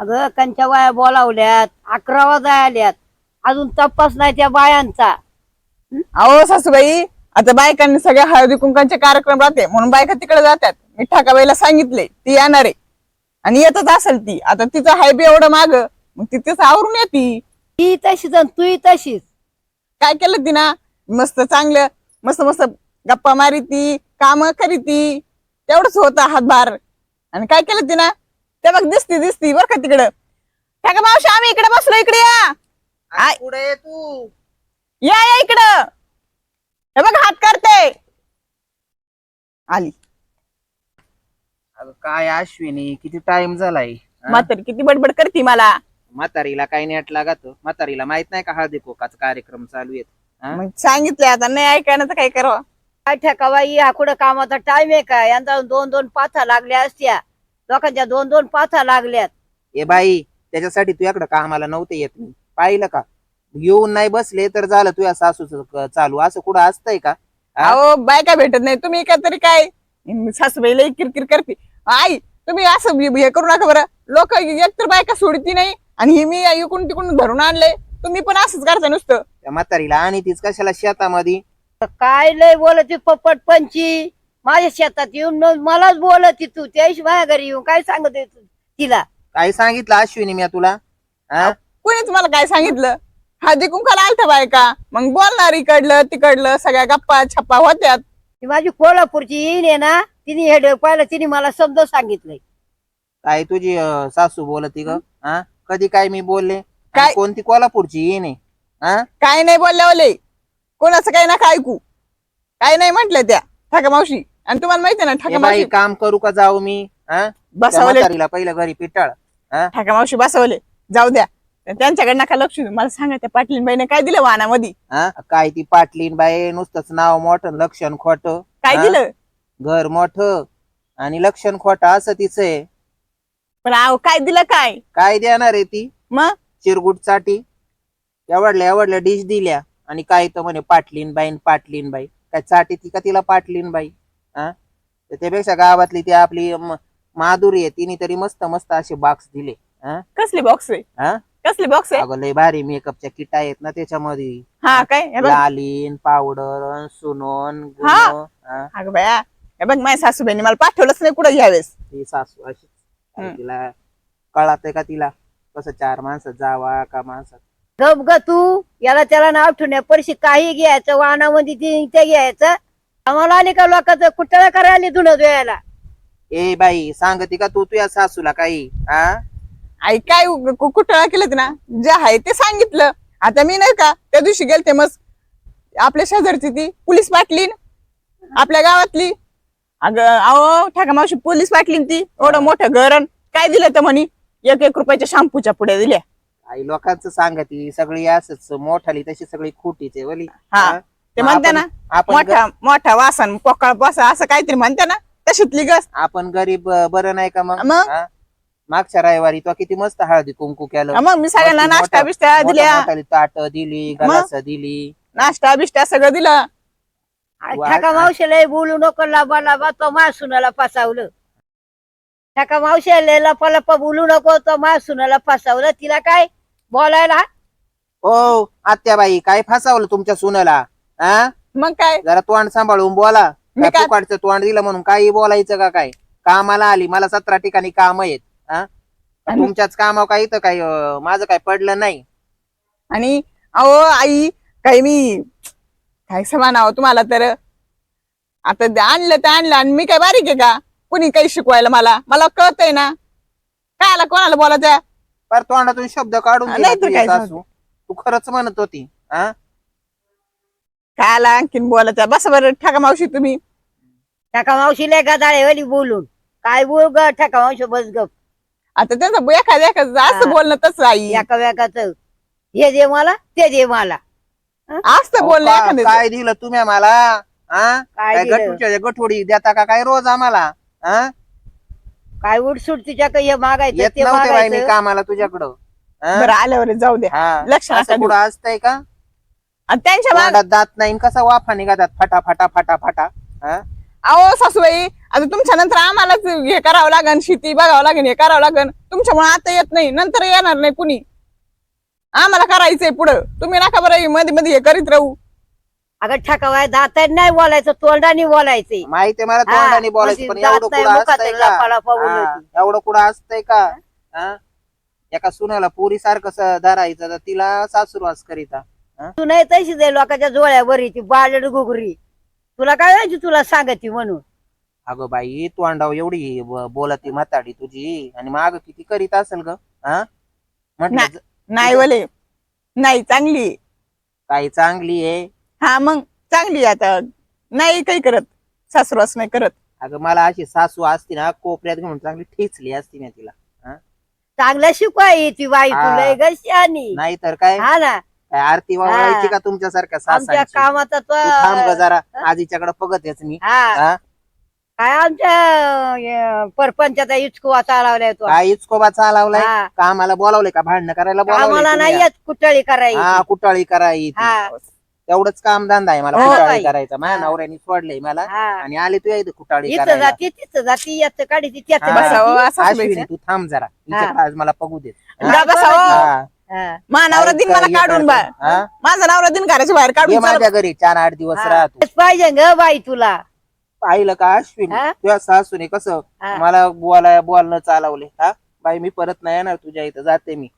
अगं कंच्या बाया बोलावल्यात 11 वाजायल्यात अजून तपास नाही त्या बायांचा. अहो सासूबाई, आता बायकांनी सगळ्या हळदी कुंकांचे कार्यक्रम राहते म्हणून बायका तिकडे जातात. मी ठाकाबाईला सांगितले ती येणार आहे आणि येतच असेल ती. आता तिचं हाय बी एवढं माग, मग ती तिचं आवरून येते. ती तशीच आणि तूही तशीच. काय केलं ती ना, मस्त चांगलं मस्त मस्त गप्पा मारी ती, काम करी ती, तेवढंच होतं हातभार. आणि काय केलं ती ना, ते बघ दिसती दिसती बर का तिकडं. ठाका मावशी, आम्ही इकडे बसलो, इकडे या. पुढे तू या या इकडं. हे बघ हात करते आली. अगं काय अश्विनी, किती टाइम झालाय हा? म्हातारी किती बडबड करते मला. म्हातारीला काही नेट लागत, म्हातारीला माहित नाही का हळदी कुंकाचा कार्यक्रम चालू आहे हा? मग सांगितले आता नाही ऐकायला तर काय करावं. काय ठेकाबाई, हा कुठं कामाचा टाइम आहे का? यांचा 2-2 पाथा लागल्या असत्या, लोकांच्या 2-2 पाथा लागल्यात. ए बाई, त्याच्यासाठी तुझ्याकडे कामाला नव्हते येत मी, पाहिलं का? येऊन नाही बसले तर झालं तुझ्या सासूच चालू, असं कुठं असतंय का हा? अहो बायका भेटत नाही, तुम्ही काय तरी काय सासूबाईला किरकिर करते. आई तुम्ही असं हे करू नका बरं. लोक एकतर बायका सोडती नाही आणि ही मी इकडून तिकडून धरून आणले. तुम्ही पण असंच करता नुसतं. त्या म्हातारीला आणि तीच कशाला शेतामध्ये काय लय बोलती पप्पट पंची, माझ्या शेतात येऊन मलाच बोलती तू. त्याशिवाय माझ्या घरी येऊन काय सांगत तू तिला? काय सांगितलं अश्विनी मी तुला हा? कोणी तुम्हाला काय सांगितलं? हळदी कुंकाला आलत्या बायका, मग बोलणार इकडलं तिकडलं, सगळ्या गप्पा छप्पा होत्यात. ती माझी कोल्हापूरची येईन आहे ना, तिने हे पाहिलं, तिने मला शब्द सांगितलंय. काय तुझी सासू बोलती ग हा? कधी काय मी बोलले? काय? आणि कोणती कोल्हापूरची येणे हा? काय नाही बोलल्या ओले, कोणाचं काही नका ऐकू. काय नाही म्हंटल त्या ठाका मावशी. आणि तुम्हाला माहिती ना ठाका ए बाई, मावशी काम करू का जाऊ मी हा? त्या बसवले. म्हातारीला पहिलं घरी पिटाळ हा? ठाका मावशी बसवले, जाऊ द्या. त्यांच्याकडे नका लक्ष देऊ. मला सांगा त्या पाटलीनबाईने काय दिलं वाहनामध्ये? हा? काय ती पाटलीन बाई, नुसतंच नाव मोठं लक्षण खोट. काय दिलं? घर मोठं आणि लक्षण खोट असं तिचं आहे. पण आव काय दिलं काय? काय देणार आहे ती? मग चिरगुट साठी एवढल्या एवढल्या डिश दिल्या आणि काय तर म्हणे पाटलीन बाई. काय चाटी ती का तिला पाटलीन बाई हा? तर त्यापेक्षा गावातली ती आपली माधुरी आहे, तिने तरी मस्त मस्त असे बॉक्स दिले हा? कसली बॉक्स आहे? हा? कसली बॉक्स आहे? अगं लय भारी मेकअपच्या किट आहेत ना त्याच्यामध्ये. हा काय? हे बघ. लालीन, पावडर, सुनोन, हा. गुनो, हा? अगं बाया, हे बघ माझ्या सासूबाईने मला पाठवलंच नाही कुठं यावेळेस. ती सासू अशी तिला कळत का तिला कसं 4 माणसात जावा का माणसात? गप ग तू, याला त्याला नाव ठेवण्या परिशी काही घ्यायचं, वाहनामध्ये ते घ्यायचं. आम्हाला आली का लोकांचं कुठं करायला धुणं धुवायला? ए बाई, सांगते का तू तुझ्या सासूला काही हा? आई काय कुठं केलं ते ना, जे आहे ते सांगितलं. आता मी नाही का त्या दिवशी गेलते मग आपल्या शेजारची ती पोलीस पाटलीन, आपल्या गावातली. अगं अहो ठाका मावशी, पोलीस पाटलीन ती एवढं मोठं घर. काय दिलं तर म्हणे 1-1 रुपयाच्या शॅम्पूच्या पुढे दिल्या. आई लोकांचं सांगती सगळी असंच मोठाली तशी सगळी खोटीच आहे वली हा, ते मग म्हणते ना आपण मोठा मोठा वासन पोकळ बसा असं काहीतरी म्हणते ना, तशीतली गस. आपण गरीब बरं नाही का मग मग? हा? मागच्या रविवारी तो किती मस्त हळदी कुंकू केलं. मग मी सगळ्यांना मस्त नाश्ता बिष्टा दिल्या, ताट दिली, गलास दिली. नाश्ता बिष्टा सगळं दिलं. ठका मावशीला बोलू नको, लाबा लाबा तो मा सुनाला फसावलं. ठका मावशीला लपा बोलू नको, तो मा सुनाला फसावलं. तिला काय बोलायला? हो आत्याबाई, काय फसावलं तुमच्या सुनेला हा? मग काय? जरा तोंड सांभाळून बोला. मी काय- फुकाटचं तोंड दिलं म्हणून काही बोलायचं का? काय कामाला आली, मला 17 ठिकाणी काम आहेत हा? तुमच्याच कामावर काही तर काही माझं काय पडलं नाही. आणि अहो आई, काही मी काय समानावं तुम्हाला तर. आता ते आणलं तर आणलं, आणि मी काय बारीक आहे का? कुणी काही शिकवायला मला कळतंय ना. काय आला कोणाला बोलायचं? पर तोंडातून शब्द काढून दिला नाही तर तुझी काय सासू. तू खरंच म्हणत होती हा? काय आला आणखीन बोलायचं? बस बरं ठाका मावशी तुम्ही. ठका मावशीला गदाळे वली बोलून काय बोल ग ठका मावशी, बस गप. आता त्यांचं एखाद्या असं बोलणं तसं आई एका वेकाच हे दे मला, ते दे मला. असं बोलणं एखाद्याचं. काय दिलं तुम्ही मला हा? काय काय दिलं? गठोडी देता का काय रोज आम्हाला हा? काय उठसूट तिच्या काही मागायचं येत ते नव्हते बाई मी मागायचं. कामाला तुझ्याकडं हा? बरं आल्यावर जाऊ द्या. हा. लक्ष असं नका देऊ. कुठं असतंय का? आणि त्यांच्या माग तोंडात दात नाही, कसा वाफा निघातात फटा फटा फटा फटा हा? अहो सासूबाई, आता तुमच्या नंतर आम्हालाच हे करावं लागन, शेती बघावं लागेल, हे करावं लागन. तुमच्यामुळे आता येत नाही, नंतर येणार नाही कुणी. आम्हाला करायचंय पुढं, तुम्ही नका बरं मध्ये मध्ये हे करीत राहू. अगं ठकावाय दाताने नाही बोलायचं, तोंडाने बोलायचंय. माहिती मला हा, तोंडाने बोलायचं, म्हणजे पण जात एवढं नाही कुठं मुखात असतंय त्याच्या पळापळ का? हा, उलटी. एवढं कुठं असतंय का? हा? एका सुनाला पोरी सारखं धरायचं तर तिला सासूरवास करीता. तू नाही तशी दे लोकांच्या जोळ्यावरी ती बालड गुगरी. तुला काय माहिती, तुला सांगती म्हणून. अगं बाई, तू अंडाव एवढी बोलती म्हाताडी तुझी, आणि माग किती करीत असेल ग? हा, म्हटलं नाही. नाही वले, नाही चांगली आहे. काही चांगली आहे. हा मग चांगली आहे. आता नाही काही करत, सासूरवास नाही करत. अगं मला अशी सासू असती ना, कोपऱ्यात घेऊन चांगली ठेचली असती ना तिला. चांगलं शिकवाय ती बाई, हा. तुला गशी आणि नाही तर काय, हा ना. काय आरती वावळायची का तुमच्यासारख्या आमच्या सासांची? कामाचा तू थांब ग तो जरा, आजीच्याकडे बघत येच मी. हा हा? काय आमच्या परपंचाचा इचकुवा चालवलाय तो. काय इचकोबा चालवलाय? हा. कामाला बोलावले का? भांडणं करायला आम्हाला बोलावले नाही येत कुटळी करायची. हा, कुटाळी करायची. हा तेवढंच काम धंदा आहे मला, हो कुटाळी बाई. करायचा. माझ्या हा. नवऱ्याने सोडलंय मला, हा. आणि आले तू इथं कुटाळी इथं करायला. जाती तिथं जाती, याच काढी त्याच हा. बसावं, असं अश्विनी, बोलायचं. तू थांब जरा, हिच्याकडे आज मला बघू दे. जा बसावं. हा. मा नवरा दिन मला हे काढून करतो. हा? माझा नवरा दिन घराच्या बाहेर ये काढून चालला. माझ्या घरी 4-8 दिवस राहतो. पाहिजे ग बाई तुला. पाहिलं का अश्विनी, हा? तुझ्या सासूने कसं हा. मला बोलणं चालवले. हा बाई, मी परत नाही येणार तुझ्या इथं, जाते मी.